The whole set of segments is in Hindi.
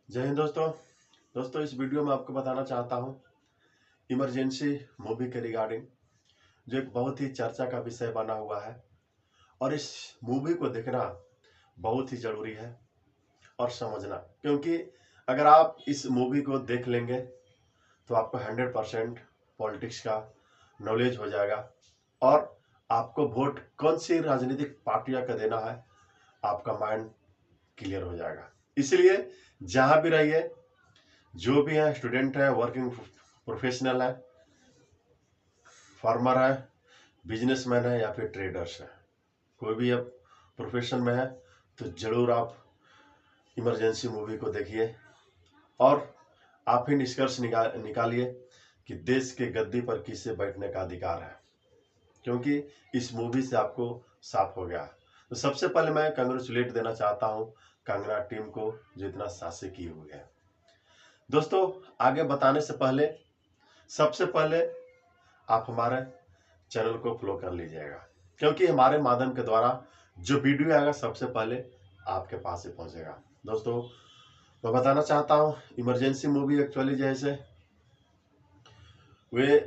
जय हिंद दोस्तों इस वीडियो में आपको बताना चाहता हूं इमरजेंसी मूवी के रिगार्डिंग, जो एक बहुत ही चर्चा का विषय बना हुआ है और इस मूवी को देखना बहुत ही जरूरी है और समझना, क्योंकि अगर आप इस मूवी को देख लेंगे तो आपको 100% पॉलिटिक्स का नॉलेज हो जाएगा और आपको वोट कौन सी राजनीतिक पार्टियां का देना है आपका माइंड क्लियर हो जाएगा। इसलिए जहां भी रहिए, जो भी है, स्टूडेंट है, वर्किंग प्रोफेशनल है, फार्मर है, बिजनेसमैन है या फिर ट्रेडर्स है, कोई भी अब प्रोफेशन में है तो जरूर आप इमरजेंसी मूवी को देखिए और आप ही निष्कर्ष निकालिए कि देश के गद्दी पर किसे बैठने का अधिकार है, क्योंकि इस मूवी से आपको साफ हो गया। तो सबसे पहले मैं कंग्रेचुलेट देना चाहता हूं कंगना टीम को जो इतना साहसी की हुई है। दोस्तों आगे बताने से पहले सबसे पहले आप हमारे चैनल को फॉलो कर लीजिएगा, क्योंकि हमारे माध्यम के द्वारा जो वीडियो आएगा सबसे पहले आपके पास ही पहुंचेगा। दोस्तों मैं बताना चाहता हूं इमरजेंसी मूवी एक्चुअली जैसे वे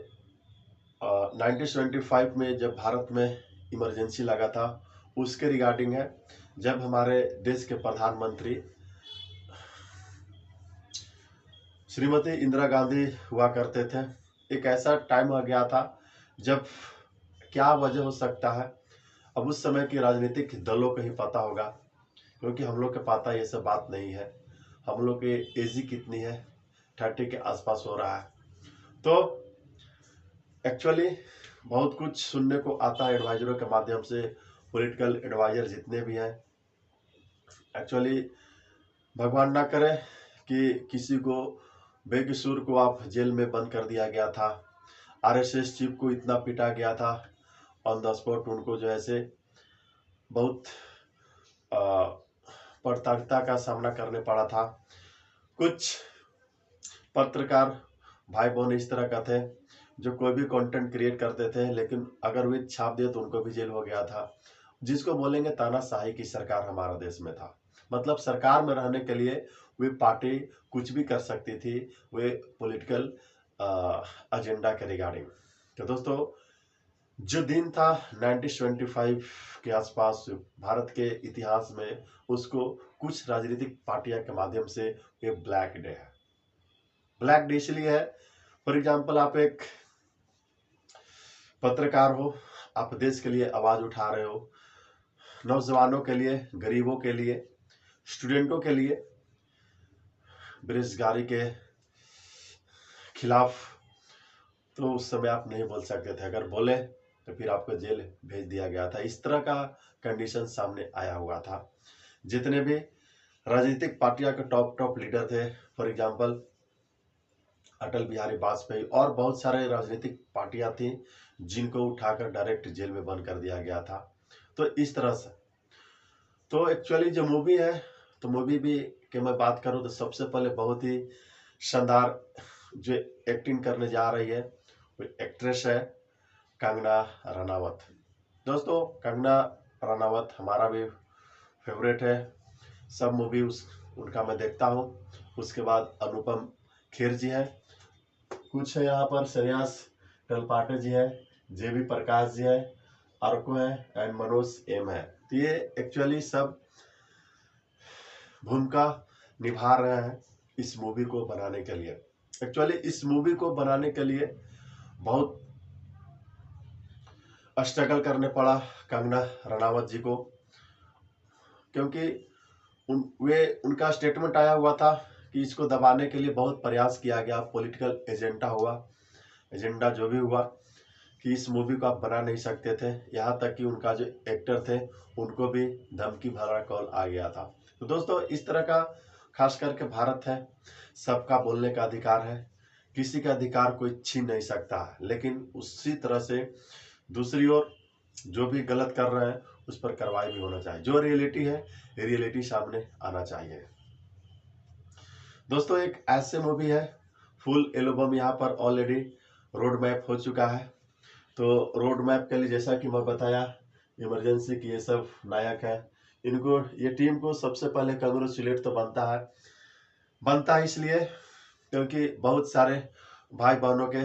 1975 में जब भारत में इमरजेंसी लगा था उसके रिगार्डिंग है। जब हमारे देश के प्रधानमंत्री श्रीमती इंदिरा गांधी हुआ करते थे, एक ऐसा टाइम आ गया था जब क्या वजह हो सकता है अब उस समय की राजनीतिक दलों को ही पता होगा, क्योंकि हम लोग के पता ये सब बात नहीं है। हम लोग की एज ही कितनी है, 30 के आसपास हो रहा है। तो एक्चुअली बहुत कुछ सुनने को आता है एडवाइजरों के माध्यम से, पॉलिटिकल एडवाइजर जितने भी हैं। एक्चुअली भगवान ना करे कि किसी को बेकसूर को आप जेल में बंद कर दिया गया था, आरएसएस चीफ को इतना पीटा गया था ऑन द स्पॉट, उनको जो है से बहुत प्रताड़िता का सामना करने पड़ा था। कुछ पत्रकार भाई बहन इस तरह का थे जो कोई भी कंटेंट क्रिएट करते थे, लेकिन अगर वे छाप दिए तो उनको भी जेल हो गया था, जिसको बोलेंगे तानाशाही की सरकार हमारा देश में था। मतलब सरकार में रहने के लिए वे पार्टी कुछ भी कर सकती थी, वे पॉलिटिकल एजेंडा के रिगार्डिंग। तो दोस्तों जो दिन था 1925 के आसपास भारत के इतिहास में, उसको कुछ राजनीतिक पार्टियां के माध्यम से ये ब्लैक डे है। ब्लैक डे इसलिए है, फॉर एग्जाम्पल आप एक पत्रकार हो, आप देश के लिए आवाज उठा रहे हो, नौजवानों के लिए, गरीबों के लिए, स्टूडेंटों के लिए, बेरोजगारी के खिलाफ, तो उस समय आप नहीं बोल सकते थे। अगर बोले तो फिर आपको जेल भेज दिया गया था। इस तरह का कंडीशन सामने आया हुआ था। जितने भी राजनीतिक पार्टियां के टॉप लीडर थे, फॉर एग्जाम्पल अटल बिहारी वाजपेयी, और बहुत सारे राजनीतिक पार्टियां थी जिनको उठाकर डायरेक्ट जेल में बंद कर दिया गया था। तो इस तरह से तो एक्चुअली जो मूवी है, तो मूवी भी कि मैं बात करूं तो सबसे पहले बहुत ही शानदार जो एक्टिंग करने जा रही है वो एक्ट्रेस है कंगना रनावत। दोस्तों कंगना रनावत हमारा भी फेवरेट है, सब मूवी उनका मैं देखता हूँ। उसके बाद अनुपम खेर जी है, कुछ है यहाँ पर श्रेयस तलपाटे जी है, जेबी प्रकाश जी है, अर्को है एंड मनोज एम है। तो ये एक्चुअली सब भूमिका निभा रहे हैं इस मूवी को बनाने के लिए। एक्चुअली इस मूवी को बनाने के लिए बहुत स्ट्रगल करने पड़ा कंगना रनावत जी को, क्योंकि उनका स्टेटमेंट आया हुआ था कि इसको दबाने के लिए बहुत प्रयास किया गया, पॉलिटिकल एजेंडा जो भी हुआ कि इस मूवी को आप बना नहीं सकते थे। यहाँ तक कि उनका जो एक्टर थे उनको भी धमकी भरा कॉल आ गया था। तो दोस्तों इस तरह का खास करके भारत है, सबका बोलने का अधिकार है, किसी का अधिकार कोई छीन नहीं सकता है, लेकिन उसी तरह से दूसरी ओर जो भी गलत कर रहे हैं उस पर कार्रवाई भी होना चाहिए। जो रियलिटी है रियलिटी सामने आना चाहिए। दोस्तों एक ऐसे मूवी है, फुल एल्बम यहाँ पर ऑलरेडी रोड मैप हो चुका है। तो रोड मैप के लिए जैसा कि मैं बताया, इमरजेंसी की ये सब नायक है, इनको, ये टीम को सबसे पहले कंग्रेचुलेट तो बनता है। बनता है इसलिए क्योंकि बहुत सारे भाई बहनों के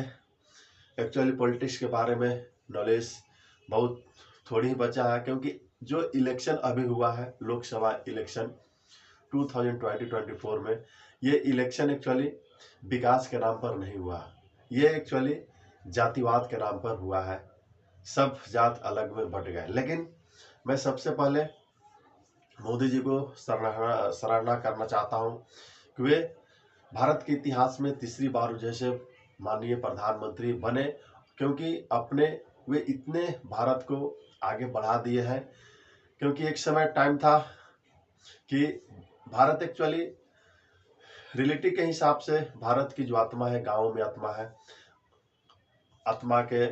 एक्चुअली पॉलिटिक्स के बारे में नॉलेज बहुत थोड़ी ही बचा है, क्योंकि जो इलेक्शन अभी हुआ है लोकसभा इलेक्शन 2024 में, ये इलेक्शन एक्चुअली विकास के नाम पर नहीं हुआ, ये एक्चुअली जातिवाद के नाम पर हुआ है। सब जात अलग में बट गए। लेकिन मैं सबसे पहले मोदी जी को सराहना करना चाहता हूँ कि वे भारत के इतिहास में तीसरी बार जैसे माननीय प्रधानमंत्री बने, क्योंकि अपने वे इतने भारत को आगे बढ़ा दिए हैं। क्योंकि एक समय टाइम था कि भारत एक्चुअली रियलिटी के हिसाब से भारत की जो आत्मा है, गाँव में आत्मा है, आत्मा के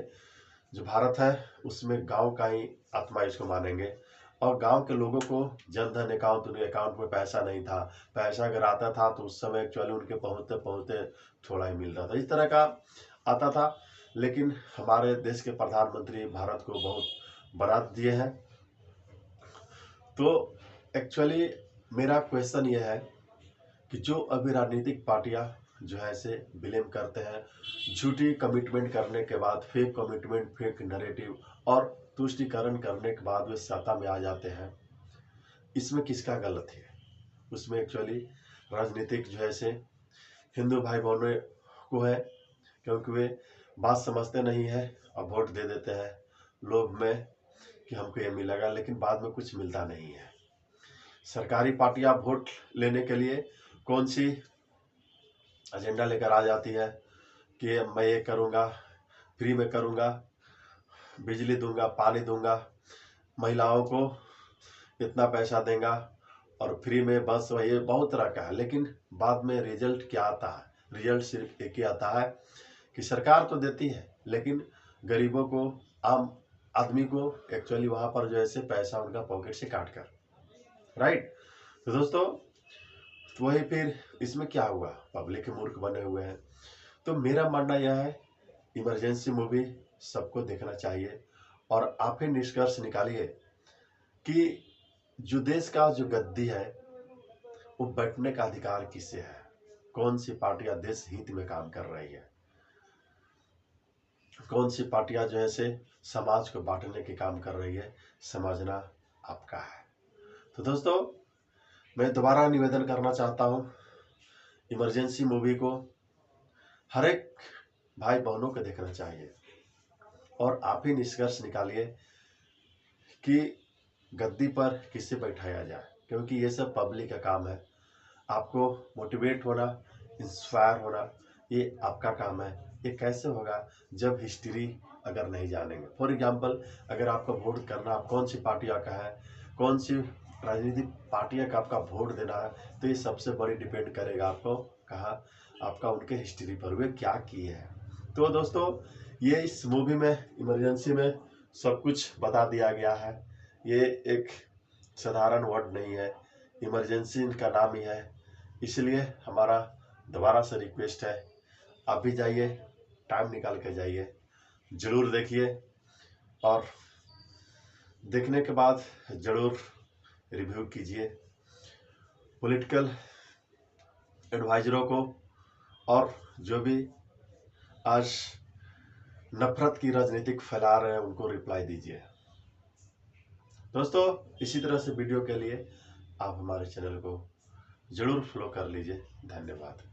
जो भारत है उसमें गांव का ही आत्मा इसको मानेंगे। और गांव के लोगों को जनधन अकाउंट, उनके अकाउंट में पैसा नहीं था, पैसा अगर आता था तो उस समय एक्चुअली उनके पहुंचते पहुंचते थोड़ा ही मिलता था, इस तरह का आता था। लेकिन हमारे देश के प्रधानमंत्री भारत को बहुत बना दिए हैं। तो एक्चुअली मेरा क्वेश्चन ये है कि जो अभी राजनीतिक पार्टियां जो है ऐसे ब्लेम करते हैं, झूठी कमिटमेंट करने के बाद, फेक कमिटमेंट, फेक नैरेटिव और तुष्टिकरण करने के बाद वे सत्ता में आ जाते हैं, इसमें किसका गलत है? उसमें एक्चुअली राजनीतिक जो है ऐसे हिंदू भाई बहनों को है, क्योंकि वे बात समझते नहीं है और वोट दे देते हैं लोभ में कि हमको ये मिलेगा, लेकिन बाद में कुछ मिलता नहीं है। सरकारी पार्टियां वोट लेने के लिए कौन सी एजेंडा लेकर आ जाती है कि मैं ये करूँगा, फ्री में करूँगा, बिजली दूंगा, पानी दूंगा, महिलाओं को इतना पैसा देगा और फ्री में बस, ये बहुत तरह का है। लेकिन बाद में रिजल्ट क्या आता है? रिजल्ट सिर्फ एक ही आता है कि सरकार तो देती है लेकिन गरीबों को, आम आदमी को एक्चुअली वहाँ पर जो है पैसा उनका पॉकेट से काट कर, राइट। तो दोस्तों वही फिर इसमें क्या हुआ, पब्लिक के मूर्ख बने हुए हैं। तो मेरा मानना यह है इमरजेंसी मूवी सबको देखना चाहिए और आप ही निष्कर्ष निकालिए कि जो देश का जो गद्दी है वो बैठने का अधिकार किससे है, कौन सी पार्टियां देश हित में काम कर रही है, कौन सी पार्टियां जो है से समाज को बांटने के काम कर रही है, समझना आपका है। तो दोस्तों मैं दोबारा निवेदन करना चाहता हूं, इमरजेंसी मूवी को हर एक भाई बहनों को देखना चाहिए और आप ही निष्कर्ष निकालिए कि गद्दी पर किससे बैठाया जाए, क्योंकि ये सब पब्लिक का काम है। आपको मोटिवेट होना, इंस्पायर होना, ये आपका काम है। ये कैसे होगा जब हिस्ट्री अगर नहीं जानेंगे। फॉर एग्जांपल अगर आपका वोट करना, कौन सी पार्टियां का है, कौन सी राजनीतिक पार्टियां का आपका वोट देना है, तो ये सबसे बड़ी डिपेंड करेगा आपको कहा आपका उनके हिस्ट्री पर, वे क्या किए हैं। तो दोस्तों ये इस मूवी में, इमरजेंसी में सब कुछ बता दिया गया है। ये एक साधारण वर्ड नहीं है, इमरजेंसी का नाम ही है। इसलिए हमारा दोबारा से रिक्वेस्ट है, आप भी जाइए, टाइम निकाल के जाइए, जरूर देखिए और देखने के बाद जरूर रिव्यू कीजिए पॉलिटिकल एडवाइजरों को, और जो भी आज नफरत की राजनीतिक फैला रहे हैं उनको रिप्लाई दीजिए। दोस्तों इसी तरह से वीडियो के लिए आप हमारे चैनल को जरूर फॉलो कर लीजिए। धन्यवाद।